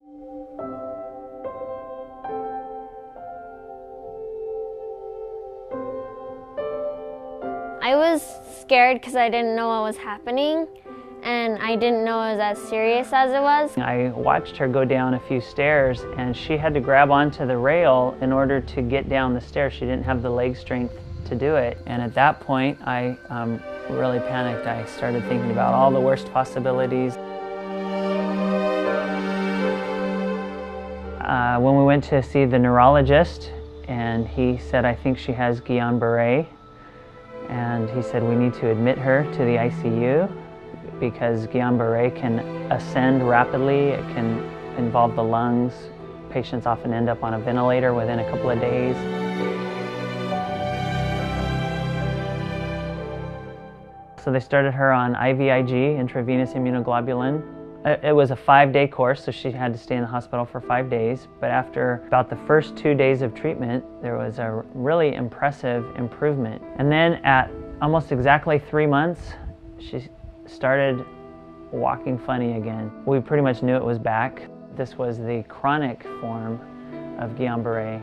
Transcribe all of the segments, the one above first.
I was scared because I didn't know what was happening, and I didn't know it was as serious as it was. I watched her go down a few stairs, and she had to grab onto the rail in order to get down the stairs. She didn't have the leg strength to do it. And at that point, I really panicked. I started thinking about all the worst possibilities. When we went to see the neurologist, and he said, I think she has Guillain-Barré. And he said, we need to admit her to the ICU because Guillain-Barré can ascend rapidly. It can involve the lungs. Patients often end up on a ventilator within a couple of days. So they started her on IVIG, intravenous immunoglobulin. It was a 5-day course, so she had to stay in the hospital for 5 days. But after about the first 2 days of treatment, there was a really impressive improvement. And then at almost exactly 3 months, she started walking funny again. We pretty much knew it was back. This was the chronic form of Guillain-Barré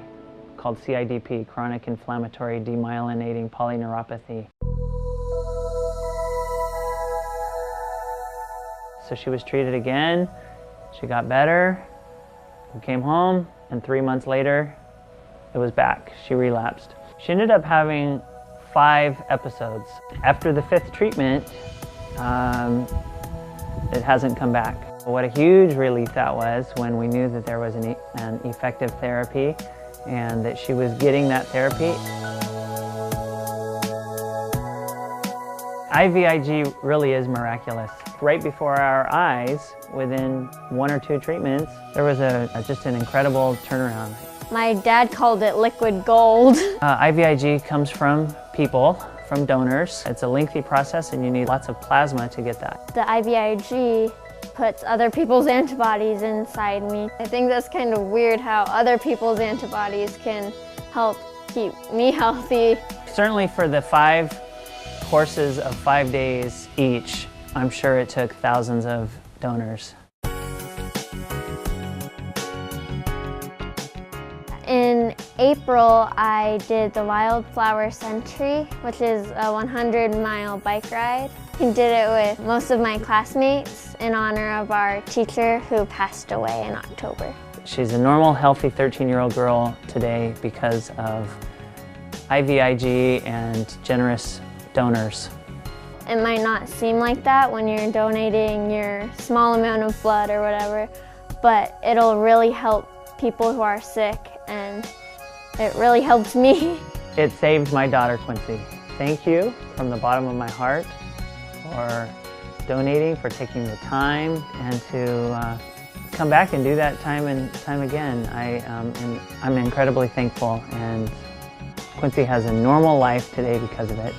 called CIDP, chronic inflammatory demyelinating polyneuropathy. So she was treated again, she got better, we came home, and 3 months later, it was back. She relapsed. She ended up having 5 episodes. After the 5th treatment, it hasn't come back. What a huge relief that was when we knew that there was an effective therapy and that she was getting that therapy. IVIG really is miraculous. Right before our eyes, within 1 or 2 treatments, there was just an incredible turnaround. My dad called it liquid gold. IVIG comes from people, from donors. It's a lengthy process and you need lots of plasma to get that. The IVIG puts other people's antibodies inside me. I think that's kind of weird how other people's antibodies can help keep me healthy. Certainly for the 5 courses of 5 days each, I'm sure it took thousands of donors. In April, I did the Wildflower Century, which is a 100-mile bike ride. I did it with most of my classmates in honor of our teacher who passed away in October. She's a normal, healthy 13-year-old girl today because of IVIG and generous donors. It might not seem like that when you're donating your small amount of blood or whatever, but it'll really help people who are sick, and it really helped me. It saved my daughter, Quincey. Thank you from the bottom of my heart for donating, for taking the time, and to come back and do that time and time again. I'm incredibly thankful, and Quincey has a normal life today because of it.